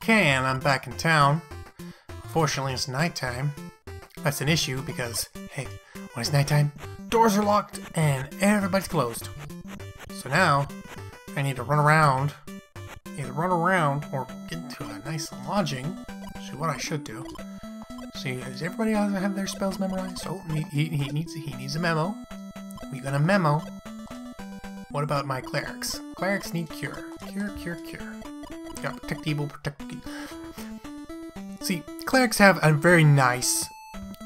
Okay, and I'm back in town. Unfortunately, it's nighttime. That's an issue because, hey, when it's nighttime, doors are locked and everybody's closed. So now, I need to run around. Either run around or get into a nice lodging. See what I should do. See, does everybody else have their spells memorized? Oh, he needs a memo. We got a memo. What about my clerics? Clerics need cure. Cure. Yeah, protect evil, protect evil. See, clerics have a very nice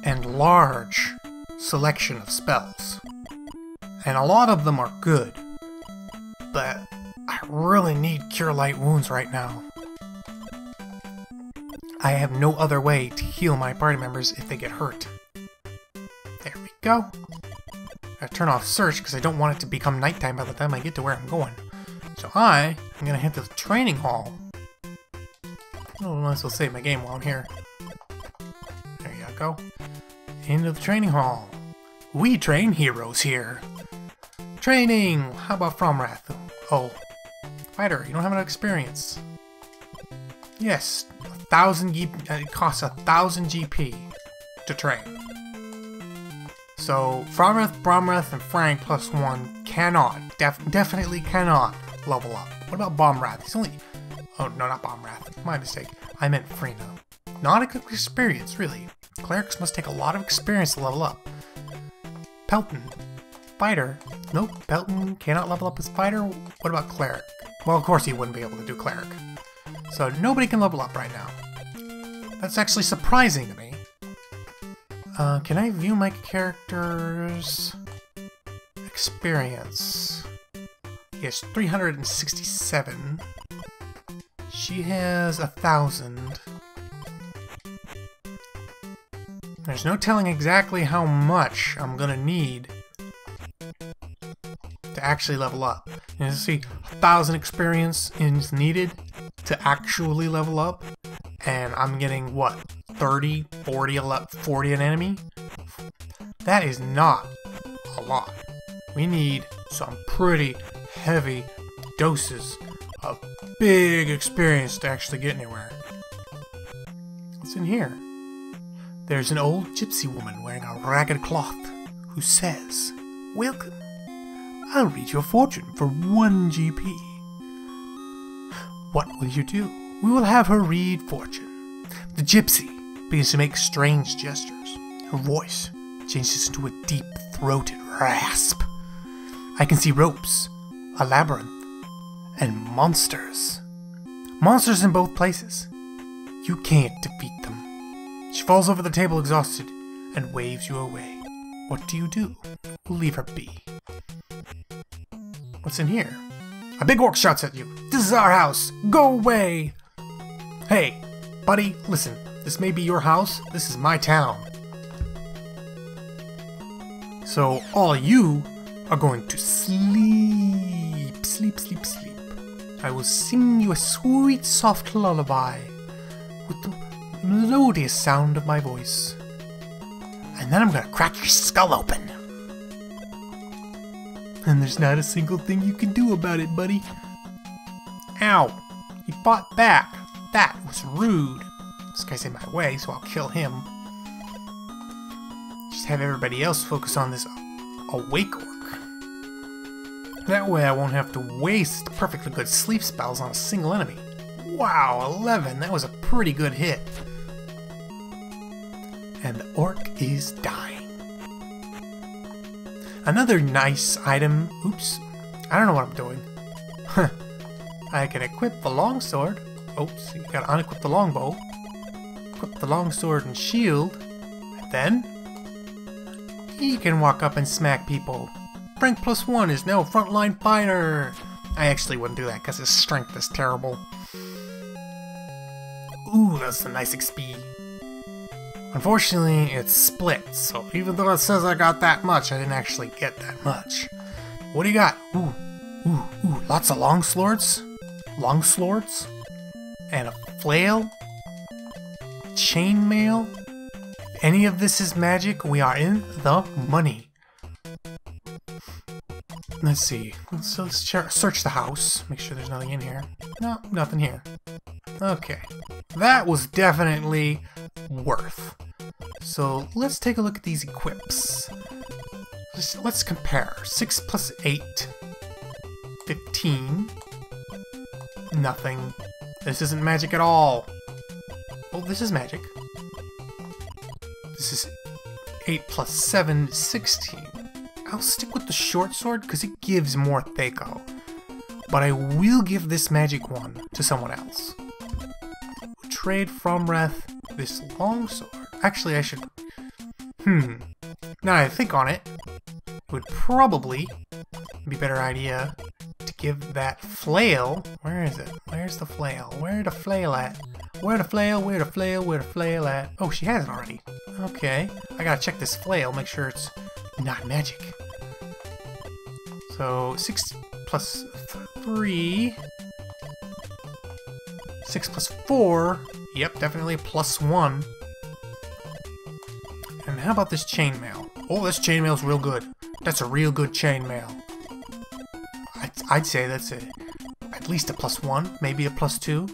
and large selection of spells. And a lot of them are good. But I really need Cure Light Wounds right now. I have no other way to heal my party members if they get hurt. There we go. I turn off search because I don't want it to become nighttime by the time I get to where I'm going. So I am going to head to the training hall. Oh, I might as well save my game while I'm here. There you go. Into the training hall. We train heroes here. Training! How about Fromrath? Oh. Fighter, you don't have enough experience. Yes, 1,000 GP. It costs 1,000 GP to train. So Fromrath, Bromrath, and Frank +1 cannot, definitely cannot level up. What about Bombwrath? He's only. Oh no, not Bombwrath. My mistake. I meant Freno. Not a good experience, really. Clerics must take a lot of experience to level up. Pelton. Fighter. Nope, Pelton cannot level up as fighter. What about cleric? Well, of course he wouldn't be able to do cleric. So nobody can level up right now. That's actually surprising to me. Can I view my character's experience? He has 367. She has 1,000. There's no telling exactly how much I'm gonna need to actually level up. You see, 1,000 experience is needed to actually level up, and I'm getting what, 30, 40, 40 an enemy? That is not a lot. We need some pretty heavy doses of big experience to actually get anywhere. What's in here? There's an old gypsy woman wearing a ragged cloth who says, "Welcome. I'll read your fortune for 1 GP. What will you do? We will have her read fortune." The gypsy begins to make strange gestures. Her voice changes into a deep-throated rasp. I can see ropes, a labyrinth, and monsters. Monsters in both places. You can't defeat them. She falls over the table exhausted and waves you away. What do? We'll leave her be. What's in here? A big orc shouts at you. "This is our house! Go away!" Hey, buddy, listen. This may be your house. This is my town. So all you are going to sleep. Sleep. I will sing you a sweet, soft lullaby with the melodious sound of my voice. And then I'm gonna crack your skull open. And there's not a single thing you can do about it, buddy. Ow! He fought back. That was rude. This guy's in my way, so I'll kill him. Just have everybody else focus on this awake orc. That way I won't have to waste perfectly good sleep spells on a single enemy. Wow, 11. That was a pretty good hit. And the orc is dying. Another nice item. Oops. I don't know what I'm doing. I can equip the longsword. Oops, you gotta unequip the longbow. Equip the longsword and shield. And then he can walk up and smack people. Frank +1 is now frontline fighter. I actually wouldn't do that because his strength is terrible. Ooh, that's a nice XP. Unfortunately, it's split, so even though it says I got that much, I didn't actually get that much. What do you got? Ooh, lots of longswords. And a flail. Chainmail. If any of this is magic, we are in the money. Let's see. So let's search the house. Make sure there's nothing in here. No, nothing here. Okay, that was definitely worth. So let's take a look at these equips. Let's compare. 6 plus 8. 15. Nothing. This isn't magic at all. Oh, this is magic. This is 8 plus 7, 16. I'll stick with the short sword because it gives more Thaco. But I will give this magic one to someone else. We'll trade from Reth this longsword. Actually, I should... Now that I think on it, it would probably be a better idea to give that flail... Where is it? Where's the flail? Where the flail at? Where the flail? Where the flail? Where the flail at? Oh, she has it already. Okay. I gotta check this flail, make sure it's not magic. So, 6 plus 3... 6 plus 4... Yep, definitely plus 1. And how about this chainmail? Oh, this chainmail's real good. That's a real good chainmail. I'd say that's at least a plus 1, maybe a plus 2.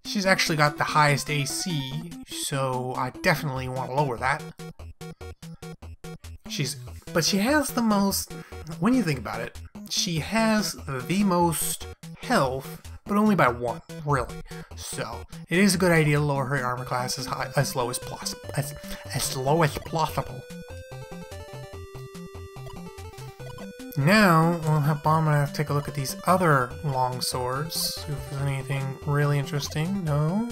She's actually got the highest AC, so I definitely want to lower that. But she has the most, when you think about it, she has the most health, but only by 1, really. So it is a good idea to lower her armor class as low as possible. Now, I'm gonna have to take a look at these other long swords. See if there's anything really interesting. No.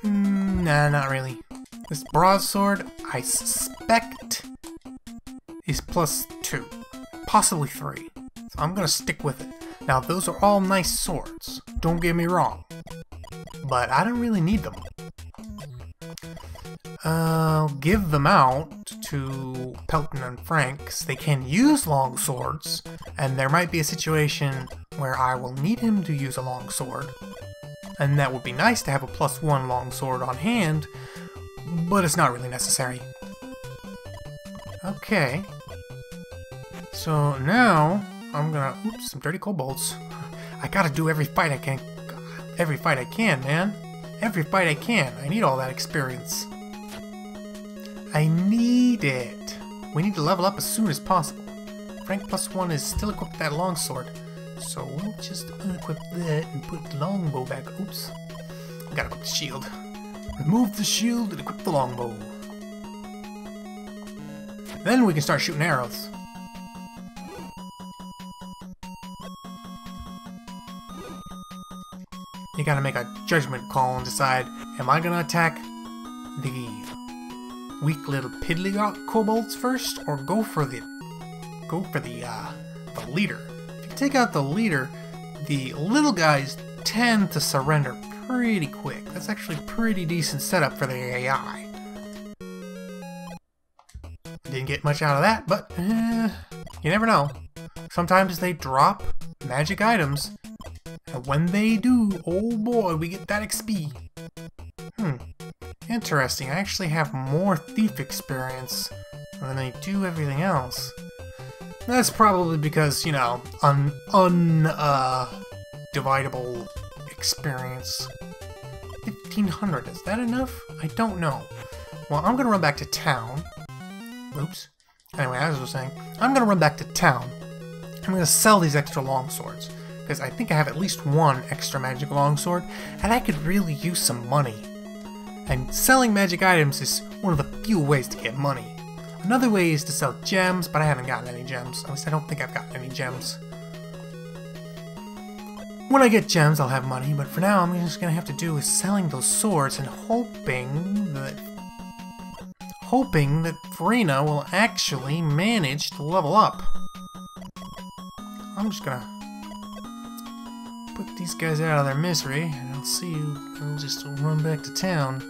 Nah, not really. This broadsword, I suspect, is plus 2. Possibly 3. So I'm gonna stick with it. Now, those are all nice swords. Don't get me wrong. But I don't really need them. I'll give them out to Pelton and Frank, 'cause they can use long swords, and there might be a situation where I will need him to use a long sword, and that would be nice to have a plus 1 long sword on hand, but it's not really necessary. Okay. So now, I'm gonna... Oops, some dirty kobolds. I gotta do every fight I can. Every fight I can, man. Every fight I can. I need all that experience. I need it. We need to level up as soon as possible. Frank plus 1 is still equipped with that longsword. So we'll just unequip that and put the longbow back. Oops. I gotta equip the shield. Remove the shield and equip the longbow. Then we can start shooting arrows. You gotta make a judgment call and decide, am I gonna attack the weak little piddly kobolds first, or go for the leader? If you take out the leader, the little guys tend to surrender pretty quick. That's actually a pretty decent setup for the AI. Didn't get much out of that, but you never know. Sometimes they drop magic items, and when they do, oh boy, we get that XP. Interesting. I actually have more thief experience than I do everything else. That's probably because, you know, dividable experience. 1500, is that enough? I don't know. Well, I'm gonna run back to town. Oops. Anyway, as I was saying, I'm gonna run back to town. I'm gonna sell these extra longswords, because I think I have at least 1 extra magic longsword, and I could really use some money. And selling magic items is one of the few ways to get money. Another way is to sell gems, but I haven't gotten any gems. At least I don't think I've gotten any gems. When I get gems, I'll have money, but for now, I'm just gonna have to do is selling those swords and hoping that Farina will actually manage to level up. I'm just gonna put these guys out of their misery, and I'll see you. I'll just run back to town.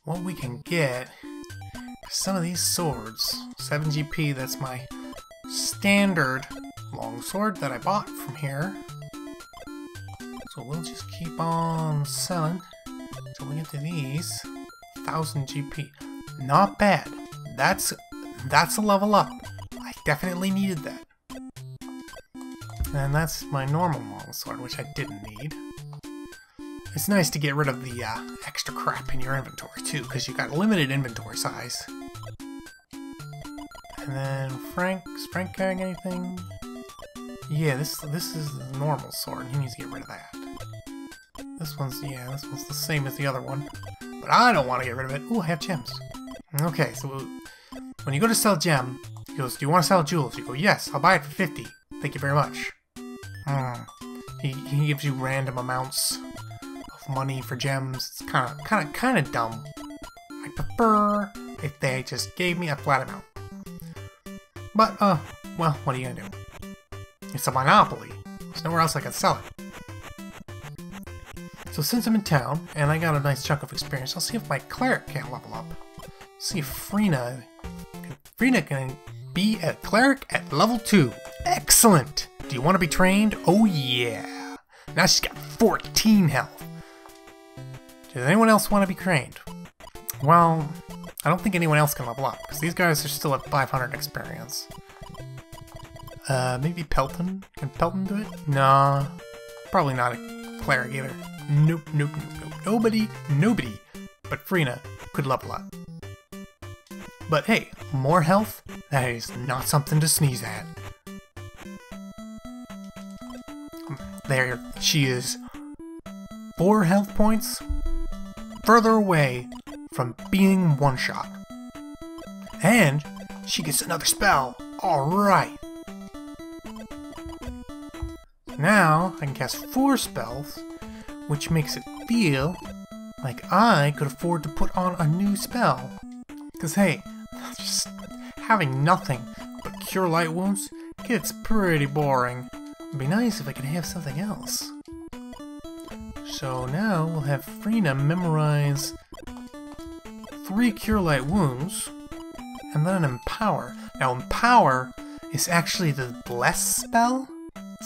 What we can get some of these swords. 7 GP, that's my standard longsword that I bought from here. So we'll just keep on selling until we get to these. 1000 GP. Not bad. That's a level up. I definitely needed that. And that's my normal longsword, which I didn't need. It's nice to get rid of the extra crap in your inventory too, because you got limited inventory size. And then is Frank carrying anything? Yeah, this is the normal sword. He needs to get rid of that. This one's the same as the other one. But I don't want to get rid of it. Ooh, I have gems. Okay, so when you go to sell gem, he goes, do you want to sell jewels? You go, yes, I'll buy it for 50. Thank you very much. He gives you random amounts of money for gems. It's kind of dumb. I prefer if they just gave me a flat amount. But, well, what are you gonna do? It's a monopoly. There's nowhere else I can sell it. So since I'm in town, and I got a nice chunk of experience, I'll see if my cleric can't level up. See if Frina can be a cleric at level 2. Excellent! Do you want to be trained? Oh yeah! Now she's got 14 health. Does anyone else want to be trained? Well, I don't think anyone else can level up, because these guys are still at 500 experience. Maybe Pelton? Can Pelton do it? Nah, probably not a cleric either. Nope. Nobody but Frina could level up. But hey, more health? That is not something to sneeze at. There she is. 4 health points further away from being one-shot. And she gets another spell. Alright. Now I can cast 4 spells, which makes it feel like I could afford to put on a new spell. Because hey, just having nothing but Cure Light Wounds gets pretty boring. It'd be nice if I could have something else. So now we'll have Frina memorize 3 Cure Light Wounds, and then Empower. Now Empower is actually the Bless spell,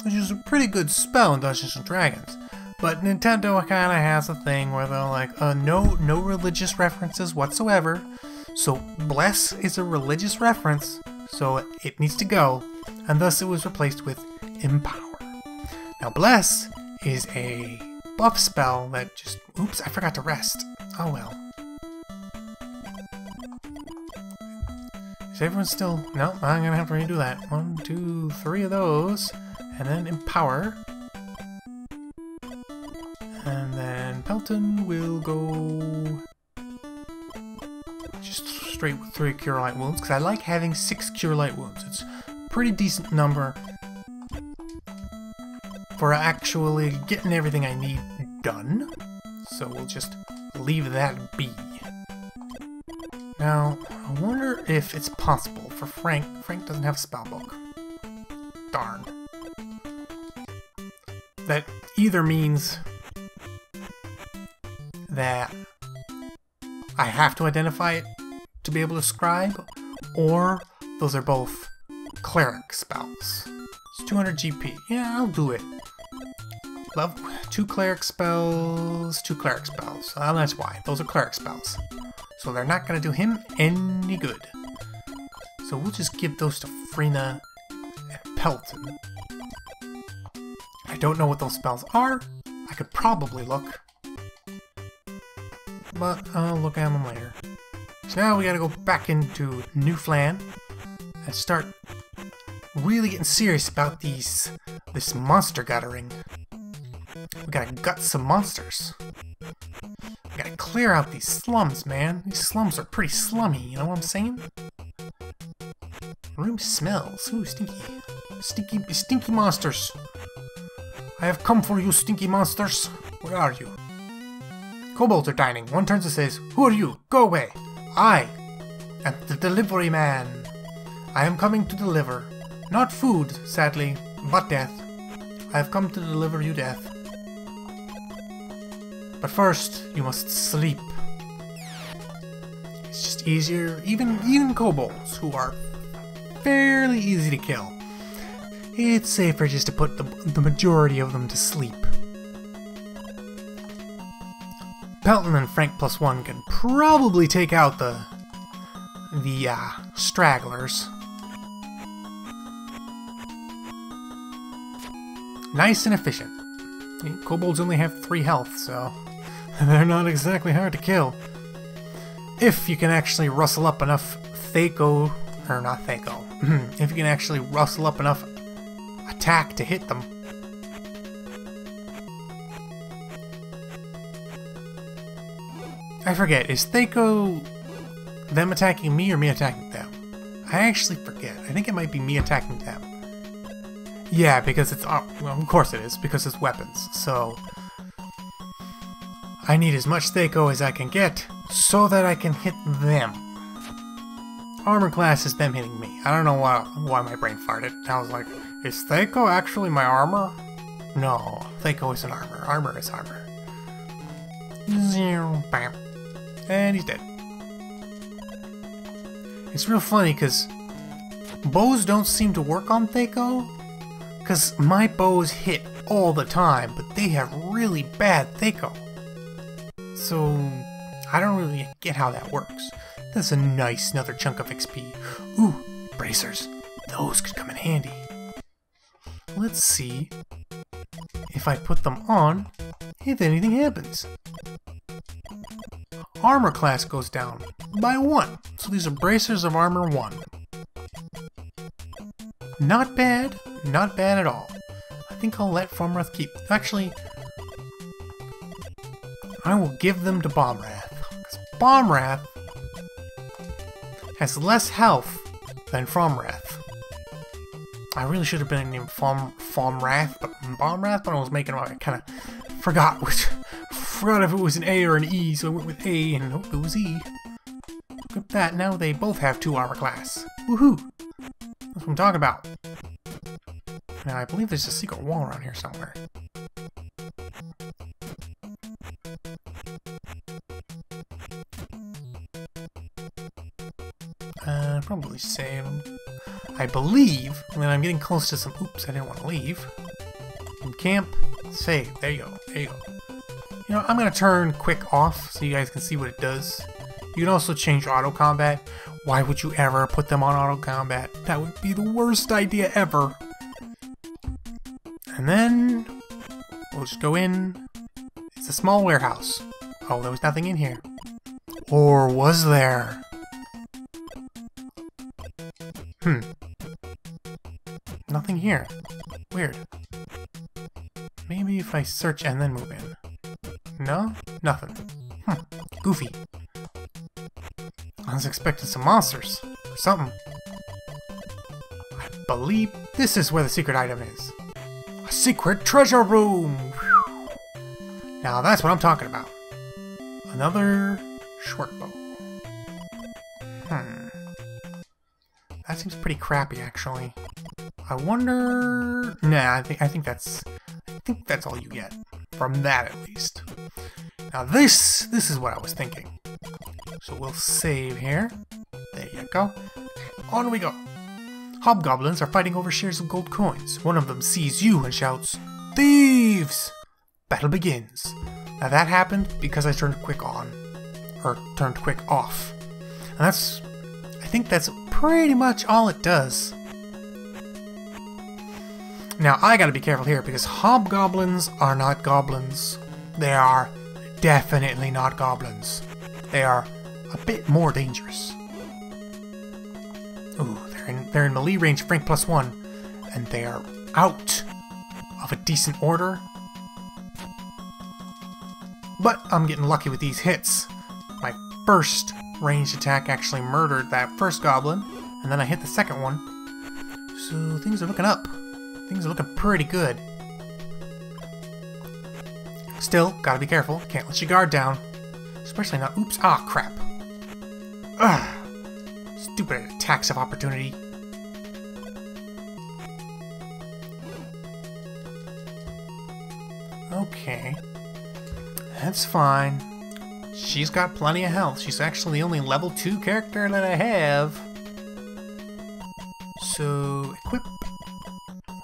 which is a pretty good spell in Dungeons & Dragons. But Nintendo kinda has a thing where they're like, no religious references whatsoever. So Bless is a religious reference, so it needs to go, and thus it was replaced with Empower. Now Bless is a buff spell that just... Oops, I forgot to rest. Oh well. Is everyone still... No, I'm gonna have to redo that. 1, 2, 3 of those, and then Empower. And then Pelton will go... just straight with 3 Cure Light Wounds, because I like having 6 Cure Light Wounds. It's a pretty decent number for actually getting everything I need done. So we'll just leave that be. Now, I wonder if it's possible for Frank. Frank doesn't have a spellbook. Darn. That either means that I have to identify it to be able to scribe, or those are both cleric spells. It's 200 GP. Yeah, I'll do it. Level 2 cleric spells, 2 cleric spells. That's why. Those are cleric spells. So they're not going to do him any good. So we'll just give those to Frina and Pelton. I don't know what those spells are. I could probably look. But I'll look at them later. So now we gotta go back into New Flan and start really getting serious about this monster guttering. We gotta gut some monsters. We gotta clear out these slums, man. These slums are pretty slummy, you know what I'm saying? Room smells. Ooh, stinky. Stinky monsters. I have come for you, stinky monsters. Where are you? Kobolds are dining. One turns and says, "Who are you? Go away. I am the delivery man. I am coming to deliver. Not food, sadly, but death. I have come to deliver you death. But first, you must sleep." It's just easier, even kobolds, who are fairly easy to kill. it's safer just to put the majority of them to sleep. Pelton and Frank +1 can probably take out the stragglers. Nice and efficient. Kobolds only have 3 health, so they're not exactly hard to kill. If you can actually rustle up enough Thaco, or not Thaco, if you can actually rustle up enough attack to hit them. I forget, is Thaco them attacking me or me attacking them? I actually forget. I think it might be me attacking them. Yeah, because it's... well, of course it is, because it's weapons. So I need as much Thaco as I can get so that I can hit them. Armor class is them hitting me. I don't know why my brain farted. I was like, is Thaco actually my armor? No, Thaco isn't armor. Armor is armor. Zero, bam. And he's dead. It's real funny because bows don't seem to work on Thaco. Because my bows hit all the time, but they have really bad Thaco. So I don't really get how that works. That's a nice another chunk of XP. Ooh, bracers. Those could come in handy. Let's see if I put them on, if anything happens. Armor class goes down by 1. So these are bracers of armor 1. Not bad. Not bad at all. I think I'll let Formrath keep... Actually, I will give them to Bombwrath. Because Bombwrath has less health than Formrath. I really should have been named Formrath, but Bombwrath, but I was making it, I kind of forgot if it was an A or an E, so I went with A and hope it was E. Look at that, now they both have 2 armor class. Woohoo! That's what I'm talking about. Now, I believe there's a secret wall around here somewhere. Probably save. I believe that I'm getting close to some... Oops, I didn't want to leave. In camp, save. There you go. There you go. You know, I'm going to turn quick off so you guys can see what it does. You can also change auto combat. Why would you ever put them on auto combat? That would be the worst idea ever. And then we'll just go in. It's a small warehouse. Oh, there was nothing in here. Or was there? Nothing here. Weird. Maybe if I search and then move in. No? Nothing. Goofy. I was expecting some monsters. Or something. I believe this is where the secret item is. A secret treasure room! Whew. Now that's what I'm talking about. Another short bow. That seems pretty crappy, actually. I wonder... Nah, I think that's all you get. From that, at least. Now this is what I was thinking. So we'll save here. There you go. On we go. Hobgoblins are fighting over shares of gold coins. One of them sees you and shouts, "Thieves!" Battle begins. Now that happened because I turned quick on. Or turned quick off. And that's... I think that's pretty much all it does. Now I gotta be careful here because hobgoblins are not goblins. They are definitely not goblins. They are a bit more dangerous. Ooh, they're in melee range Frank +1, and they are out of a decent order. But I'm getting lucky with these hits. My first ranged attack actually murdered that first goblin, and then I hit the second one. So things are looking up. Things are looking pretty good. Still, gotta be careful. Can't let your guard down. Especially not... Oops. Ah, crap. Ugh. Stupid attacks of opportunity. Okay. That's fine. She's got plenty of health. She's actually the only level 2 character that I have. So, equip.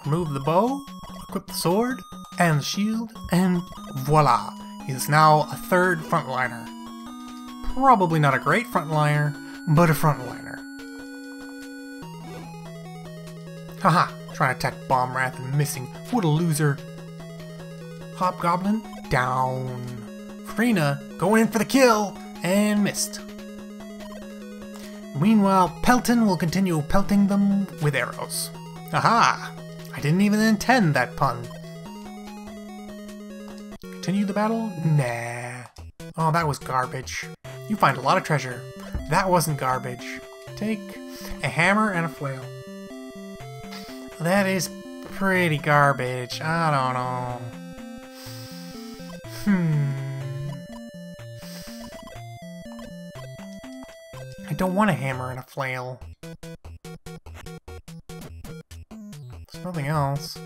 remove the bow, equip the sword, and the shield, and voila! He is now a third frontliner. Probably not a great frontliner, but a frontliner. Haha, trying to attack Bomb Wrath and missing. What a loser. Hobgoblin, down. Frina, going in for the kill, and missed. Meanwhile, Pelton will continue pelting them with arrows. Aha! I didn't even intend that pun. Continue the battle? Nah. Oh, that was garbage. You find a lot of treasure. That wasn't garbage. Take a hammer and a flail. That is pretty garbage. I don't know. I don't want a hammer and a flail. There's nothing else.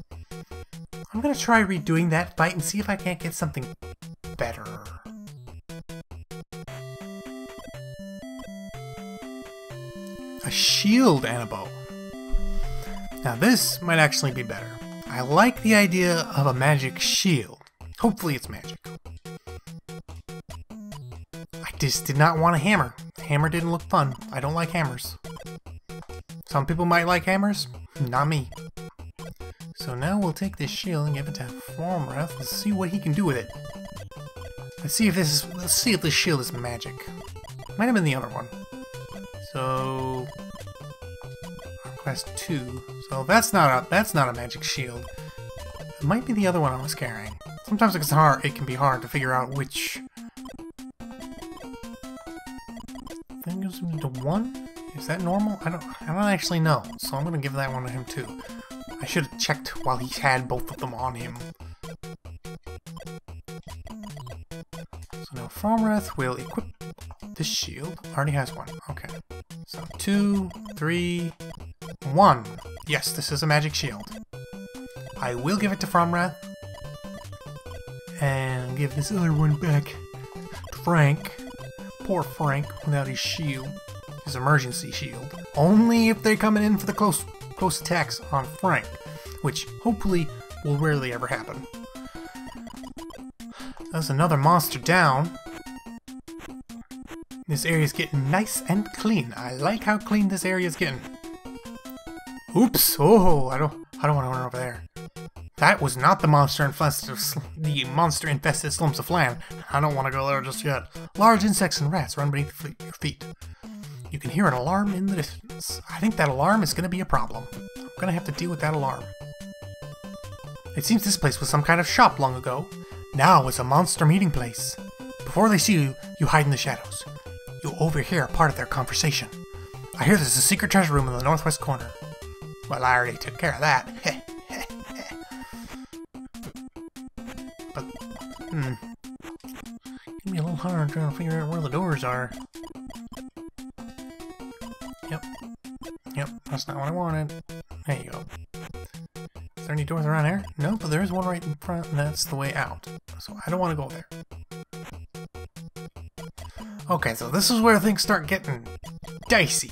I'm gonna try redoing that fight and see if I can't get something better. A shield and a bow. Now this might actually be better. I like the idea of a magic shield. Hopefully it's magic. I just did not want a hammer. The hammer didn't look fun. I don't like hammers. Some people might like hammers, not me. So now we'll take this shield and give it to Formrath and see what he can do with it. Let's see if this shield is magic. Might have been the other one. So Quest 2. So that's not a magic shield. It might be the other one I was carrying. Sometimes it can be hard to figure out which. I think it's the one? Is that normal? I don't actually know. So I'm gonna give that one to him too. I should have checked while he had both of them on him. So now Formrath will equip this shield. Already has one. Okay. So 2, 3, 1. Yes, this is a magic shield. I will give it to Formrath. And give this other one back to Frank. Poor Frank without his shield. His emergency shield. Only if they're coming in for the close attacks on Frank, which hopefully will rarely ever happen. There's another monster down. This area is getting nice and clean. I like how clean this area is getting. Oops! Oh, I don't want to run over there. That was not the monster-infested slums of Flan. I don't want to go there just yet. Large insects and rats run beneath your feet. You can hear an alarm in the distance. I think that alarm is going to be a problem. I'm going to have to deal with that alarm. It seems this place was some kind of shop long ago. Now it's a monster meeting place. Before they see you, you hide in the shadows. You'll overhear a part of their conversation. I hear there's a secret treasure room in the northwest corner. Well, I already took care of that. But, Give me a little hard trying to figure out where the doors are. Yep, that's not what I wanted. There you go. Is there any doors around here? No, but there is one right in front, and that's the way out. So I don't want to go there. Okay, so this is where things start getting dicey.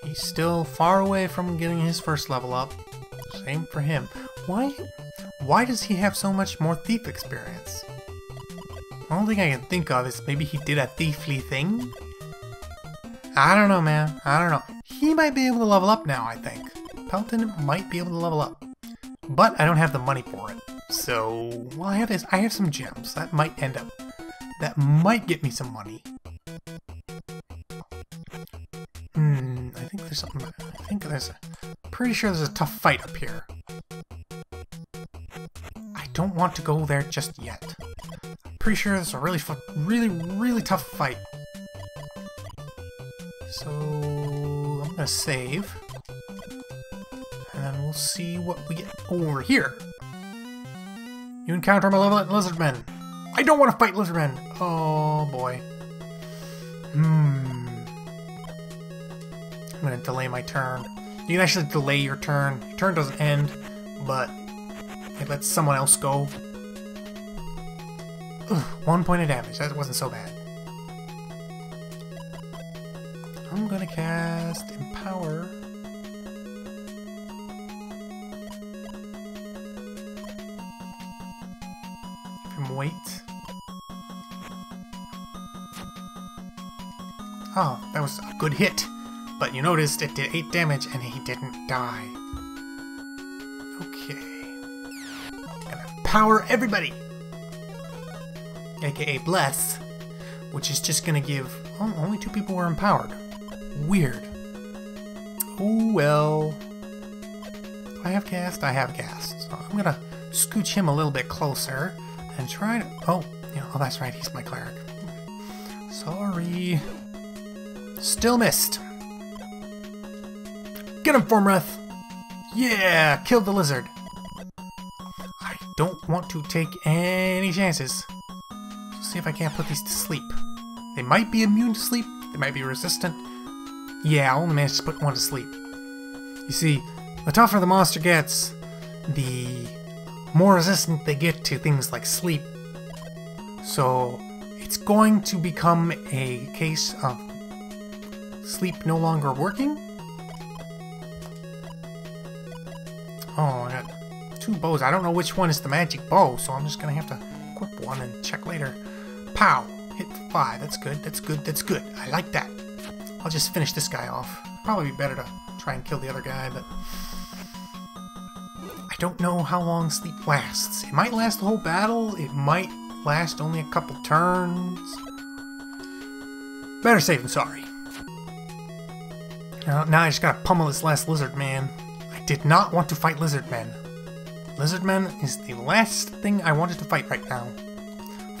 He's still far away from getting his first level up. Same for him. Why does he have so much more thief experience? The only thing I can think of is maybe he did a thiefly thing? I don't know, man. I don't know. He might be able to level up now, I think. Pelton might be able to level up. But I don't have the money for it. So, well, I have some gems. That might get me some money. I think there's something. Pretty sure there's a tough fight up here. I don't want to go there just yet. I'm pretty sure there's a really tough fight. So I'm gonna save, and then we'll see what we get over here. You encounter malevolent lizardmen. I don't want to fight lizardmen. Oh boy. I'm gonna delay my turn. You can actually delay your turn. Your turn doesn't end, but it lets someone else go. Ugh, 1 point of damage. That wasn't so bad. I'm gonna cast Empower wait. Oh, that was a good hit. But you noticed it did 8 damage and he didn't die. Okay. Gonna power everybody! AKA bless. Which is just gonna give... Oh, only 2 people were empowered. Weird. Oh well. Do I have cast? I have cast. So I'm gonna scooch him a little bit closer and try to... Oh, yeah, oh that's right, he's my cleric. Sorry. Still missed. Get him, Formreth! Yeah! Killed the lizard! I don't want to take any chances. Let's see if I can't put these to sleep. They might be immune to sleep. They might be resistant. Yeah, I only managed to put one to sleep. You see, the tougher the monster gets, the more resistant they get to things like sleep. So, it's going to become a case of sleep no longer working. Oh, I got 2 bows. I don't know which one is the magic bow, so I'm just gonna have to equip one and check later. Pow! Hit 5. That's good, that's good, that's good. I like that. I'll just finish this guy off. Probably be better to try and kill the other guy, but... I don't know how long sleep lasts. It might last the whole battle. It might last only a couple turns. Better safe than sorry. Now I just gotta pummel this last Lizardman. I did not want to fight Lizardmen. Lizardmen is the last thing I wanted to fight right now.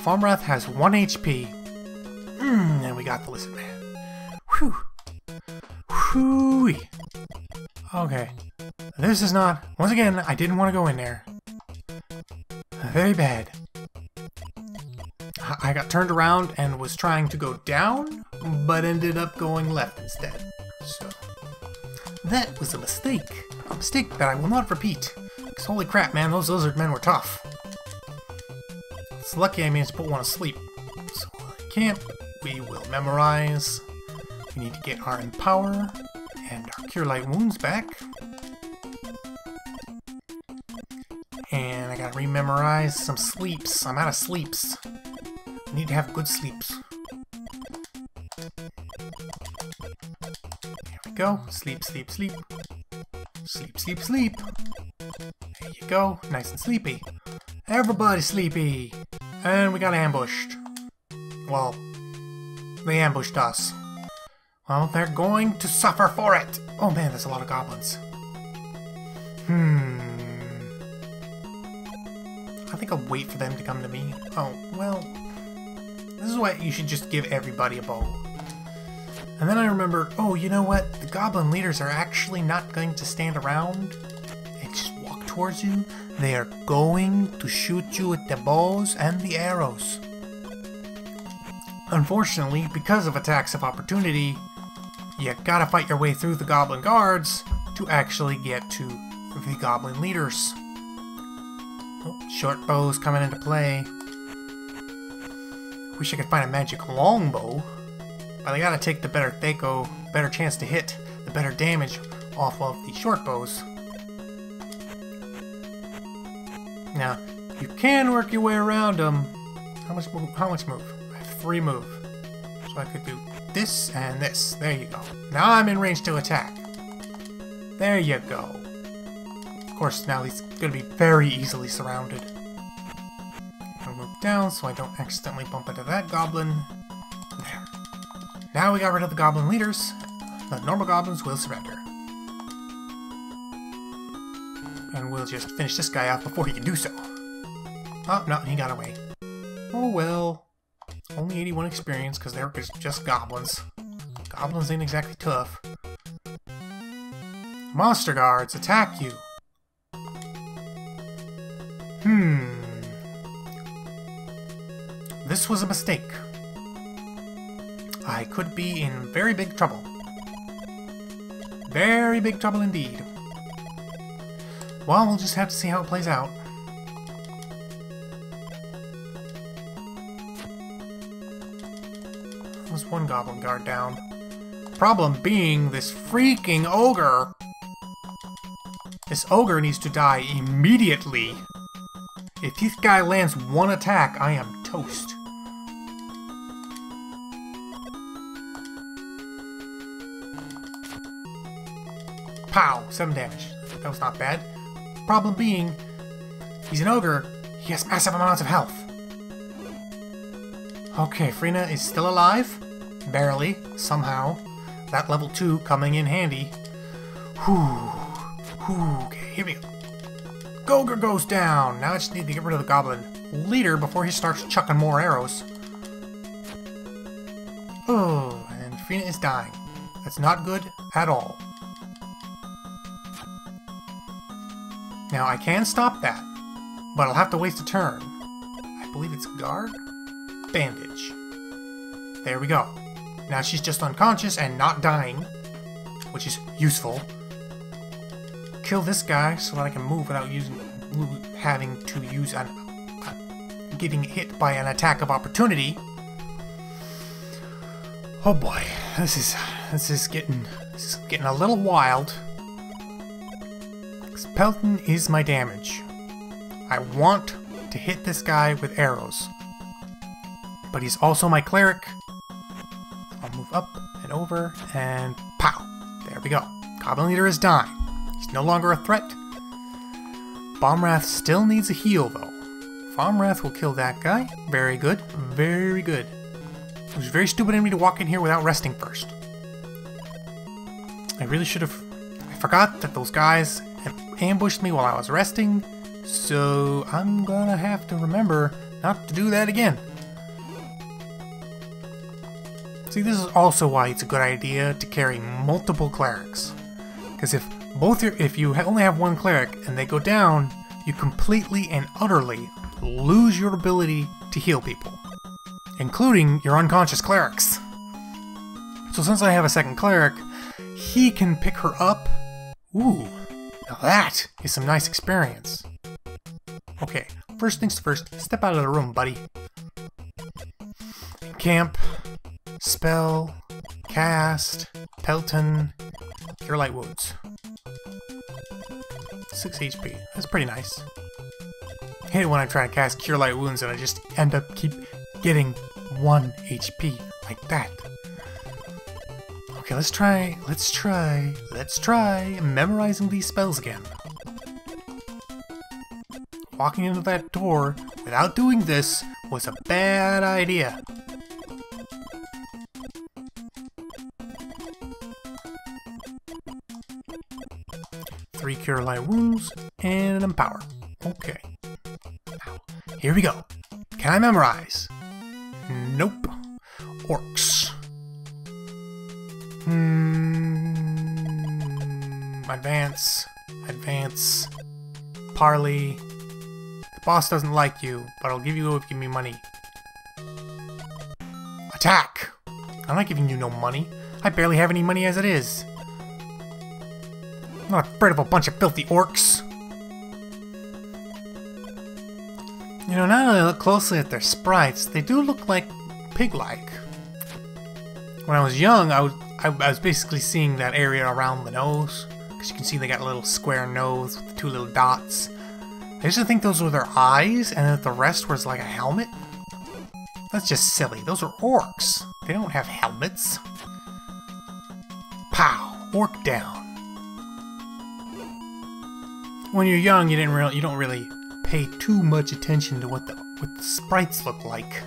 Formreth has 1 HP. And we got the Lizardman. Whew. Whew. Okay. This is not... Once again, I didn't want to go in there. Very bad. I got turned around and was trying to go down, but ended up going left instead. So... that was a mistake. A mistake that I will not repeat. Because holy crap, man, those Lizardmen were tough. It's lucky I managed to put one asleep. So I can't. We will memorize. We need to get our Empower and our Cure Light Wounds back. And I gotta rememorize some sleeps. I'm out of sleeps. I need to have good sleeps. There we go. Sleep, sleep, sleep. Sleep, sleep, sleep. There you go. Nice and sleepy. Everybody sleepy. And we got ambushed. Well, they ambushed us. Well, they're going to suffer for it. Oh man, there's a lot of goblins. I think I'll wait for them to come to me. Oh, well, this is why you should just give everybody a bow. And then I remembered, oh, you know what? The goblin leaders are actually not going to stand around and just walk towards you. They are going to shoot you with the bows and the arrows. Unfortunately, because of attacks of opportunity, you gotta fight your way through the goblin guards to actually get to the goblin leaders. Oh, short bows coming into play. Wish I could find a magic longbow, but I gotta take the better Thaco, better chance to hit, the better damage off of the short bows. Now, you can work your way around them. How much move? I have 3 move. So I could do this and this. There you go. Now I'm in range to attack. There you go. Of course, now he's going to be very easily surrounded. I'll move down so I don't accidentally bump into that goblin. There. Now we got rid of the goblin leaders. The normal goblins will surrender. And we'll just finish this guy off before he can do so. Oh, no, he got away. Oh well. Only 81 experience because they're just goblins. Goblins ain't exactly tough. Monster guards, attack you! This was a mistake. I could be in very big trouble. Very big trouble indeed. Well, we'll just have to see how it plays out. There's one goblin guard down. Problem being, this freaking ogre! This ogre needs to die immediately. If this guy lands one attack, I am toast. Pow! 7 damage. That was not bad. Problem being, he's an ogre. He has massive amounts of health. Okay, Frina is still alive. Barely. Somehow. That level 2 coming in handy. Whew. Okay, here we go. Gogre goes down. Now I just need to get rid of the goblin leader before he starts chucking more arrows. Oh, and Frina is dying. That's not good at all. Now I can stop that, but I'll have to waste a turn. I believe it's guard? Bandage. There we go. Now she's just unconscious and not dying, which is useful. Kill this guy so that I can move without having to use getting hit by an attack of opportunity. Oh boy, this is getting a little wild. Pelton is my damage. I want to hit this guy with arrows, but he's also my cleric. I'll move up and over and pow! There we go. Goblin leader is dying. He's no longer a threat. Bombwrath still needs a heal though. Bombwrath will kill that guy. Very good. Very good. It was very stupid of me to walk in here without resting first. I really should have... I forgot that those guys ambushed me while I was resting, so I'm gonna have to remember not to do that again. See, this is also why it's a good idea to carry multiple clerics. Because if you only have one cleric and they go down, you completely and utterly lose your ability to heal people, including your unconscious clerics. So since I have a second cleric, he can pick her up. Ooh. Now that is some nice experience. Okay, first things first, step out of the room, buddy. Camp, spell, cast, Pelton, cure light wounds. 6 HP, that's pretty nice. I hate it when I try to cast cure light wounds and I just end up keep getting 1 HP, like that. Okay, let's try memorizing these spells again. Walking into that door without doing this was a bad idea. Three cure light wounds and an empower. Okay. Now, here we go. Can I memorize? Nope. Orcs. Advance, parley. The boss doesn't like you, but I'll give you if you give me money. Attack! I'm not giving you no money. I barely have any money as it is. I'm not afraid of a bunch of filthy orcs. You know, now that I look closely at their sprites, they do look like pig-like. When I was young, I was basically seeing that area around the nose. Because you can see they got a little square nose with the 2 little dots. I used to think those were their eyes, and that the rest was like a helmet. That's just silly. Those are orcs. They don't have helmets. Pow! Orc down. When you're young, you don't really pay too much attention to what the sprites look like.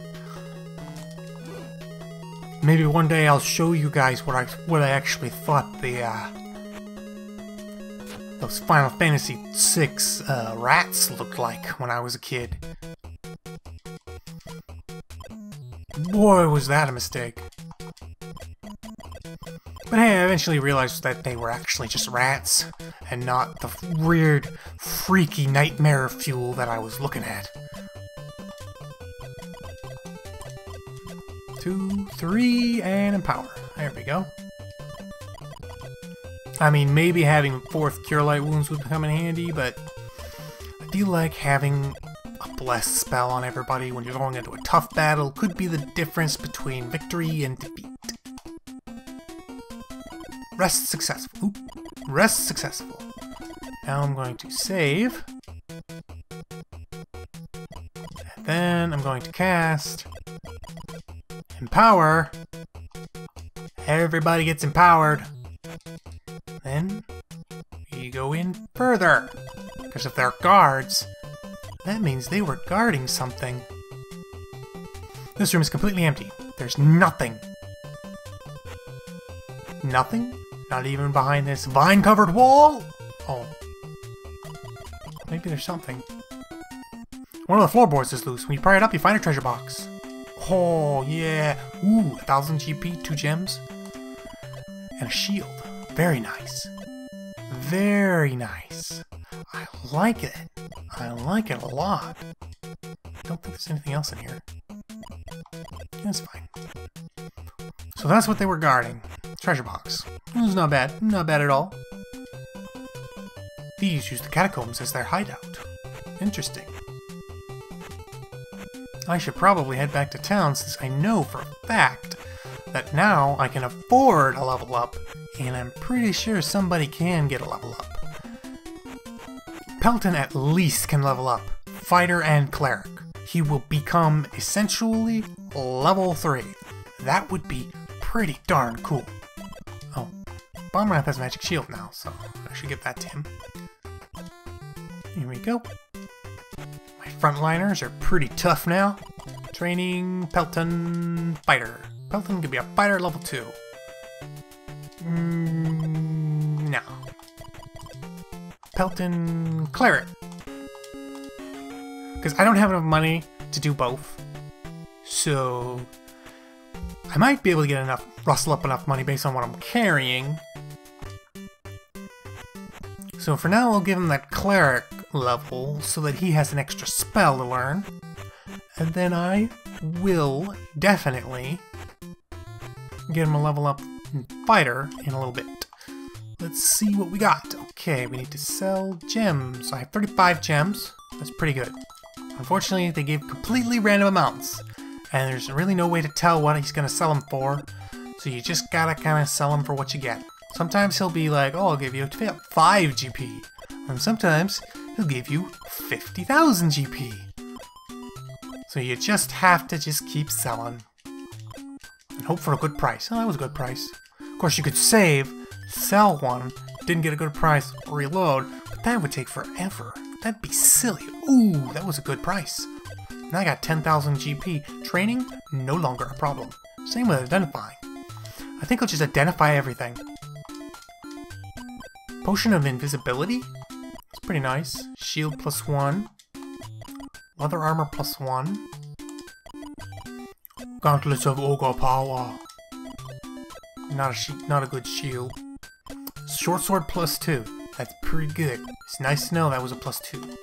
Maybe one day I'll show you guys what I actually thought those Final Fantasy VI rats looked like when I was a kid. Boy, was that a mistake. But hey, I eventually realized that they were actually just rats, and not the weird, freaky nightmare fuel that I was looking at. 2, 3, and empower. There we go. I mean, maybe having 4th Cure Light Wounds would come in handy, but I do like having a Bless spell on everybody when you're going into a tough battle. Could be the difference between victory and defeat. Rest successful. Oop. Rest successful. Now I'm going to save. Then I'm going to cast Empower. Everybody gets empowered. Then you go in further. Because if they're guards, that means they were guarding something. This room is completely empty. There's nothing. Nothing? Not even behind this vine-covered wall? Oh. Maybe there's something. One of the floorboards is loose. When you pry it up, you find a treasure box. Oh, yeah. Ooh, 1000 GP, 2 gems. And a shield. Very nice. Very nice. I like it. I like it a lot. Don't think there's anything else in here. That's fine. So that's what they were guarding. Treasure box. It was not bad. Not bad at all. Thieves use the catacombs as their hideout. Interesting. I should probably head back to town since I know for a fact that now I can afford a level up, and I'm pretty sure somebody can get a level up. Pelton at least can level up. Fighter and Cleric. He will become essentially level 3. That would be pretty darn cool. Oh, Bombrath has Magic Shield now, so I should give that to him. Here we go. My frontliners are pretty tough now. Training Pelton Fighter. Pelton could be a fighter at level 2. No. Pelton Cleric. Because I don't have enough money to do both. So I might be able to get enough, rustle up enough money based on what I'm carrying. So for now, I'll give him that Cleric level so that he has an extra spell to learn. And then I will definitely get him a level up in Fighter in a little bit. Let's see what we got. Okay, we need to sell gems. I have 35 gems. That's pretty good. Unfortunately, they gave completely random amounts. And there's really no way to tell what he's going to sell them for. So you just gotta kind of sell him for what you get. Sometimes he'll be like, oh, I'll give you 5 GP. And sometimes he'll give you 50,000 GP. So you just have to just keep selling. And hope for a good price. Oh, that was a good price. Of course, you could save, sell one, didn't get a good price, reload, but that would take forever. That'd be silly. Ooh, that was a good price. Now I got 10,000 GP. Training, no longer a problem. Same with identifying. I think I'll just identify everything. Potion of Invisibility? It's pretty nice. Shield +1. Leather armor +1. Gauntlets of Ogre Power. Not a good shield. Short sword +2. That's pretty good. It's nice to know that was a +2.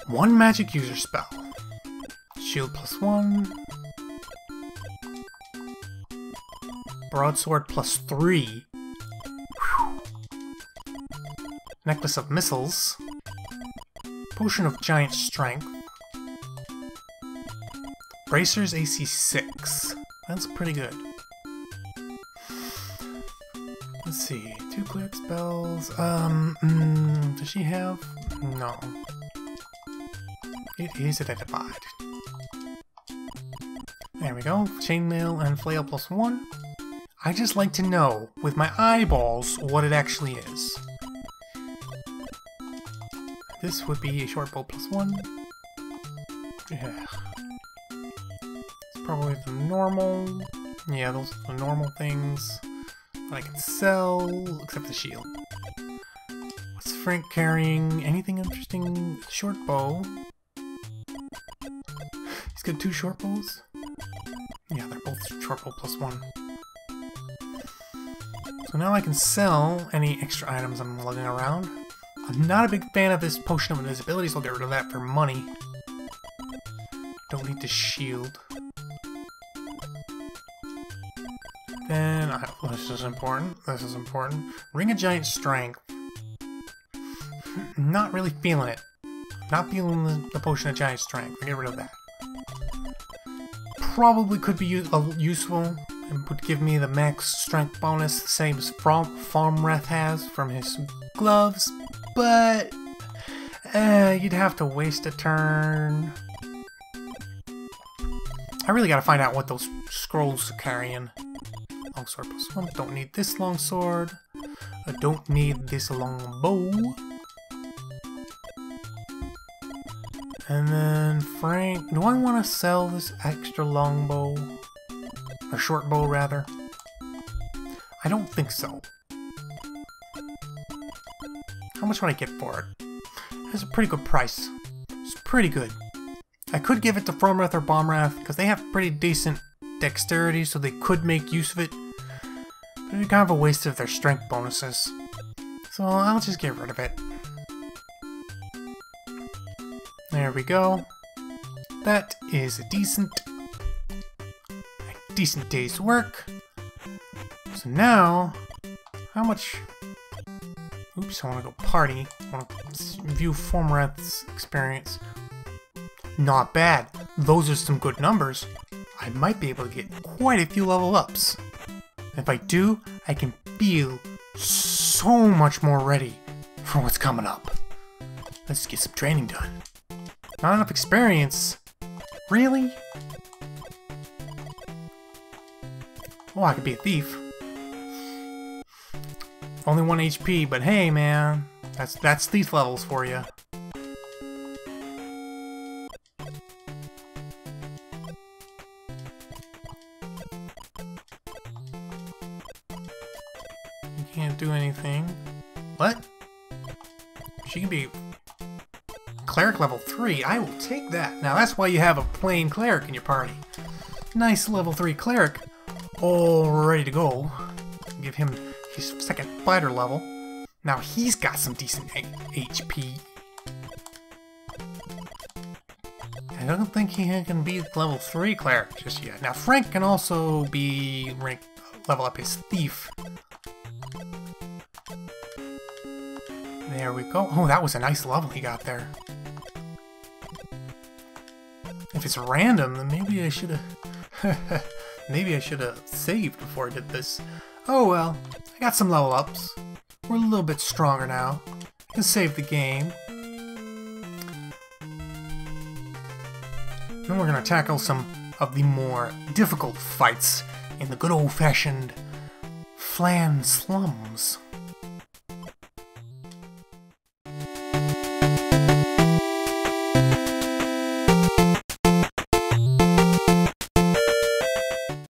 1 magic user spell. Shield +1. Broadsword +3. Whew. Necklace of Missiles. Potion of Giant Strength. Bracers AC 6. That's pretty good. Let's see. 2 cleric spells. Does she have? No. It is identified. There we go. Chainmail and flail +1. I just like to know, with my eyeballs, what it actually is. This would be a short bow +1. Yeah. It's probably the normal. Yeah, those are the normal things that I can sell, except the shield. What's Frank carrying? Anything interesting? Short bow. He's got 2 short bows? Yeah, they're both short bow +1. So now I can sell any extra items I'm lugging around. I'm not a big fan of this Potion of Invisibility, so I'll get rid of that for money. Don't need the shield. Then, this is important. This is important. Ring of Giant Strength. Not really feeling it. Not feeling the Potion of Giant Strength. I'll get rid of that. Probably could be useful and would give me the max strength bonus, the same as Farmwrath has from his gloves, but you'd have to waste a turn. I really gotta find out what those scrolls are carrying. Longsword plus 1. Don't need this longsword. I don't need this long bow. And then Frank, do I want to sell this extra long bow? Or short bow, rather? I don't think so. How much would I get for it? That's a pretty good price. It's pretty good. I could give it to Fromrath or Bombwrath, because they have pretty decent dexterity, so they could make use of it. But it's kind of a waste of their strength bonuses. So I'll just get rid of it. There we go. That is a decent day's work. So now, how much... Oops, I want to go party. I want to view Fromrath's experience. Not bad. Those are some good numbers. I might be able to get quite a few level ups. If I do, I can feel so much more ready for what's coming up. Let's get some training done. Not enough experience. Really? Oh, I could be a thief. Only 1 HP, but hey, man, that's thief levels for you. You can't do anything. What? She can be cleric level 3. I will take that. Now that's why you have a plain cleric in your party. Nice level 3 cleric, all ready to go. Give him his second fighter level. Now he's got some decent HP. I don't think he can be level 3 cleric just yet. Now Frank can also be level up his thief. There we go. Oh, that was a nice level he got there. If it's random, then maybe I should have... maybe I should have saved before I did this. Oh well, I got some level ups. We're a little bit stronger now. I can save the game. Then we're gonna tackle some of the more difficult fights in the good old-fashioned Flan slums.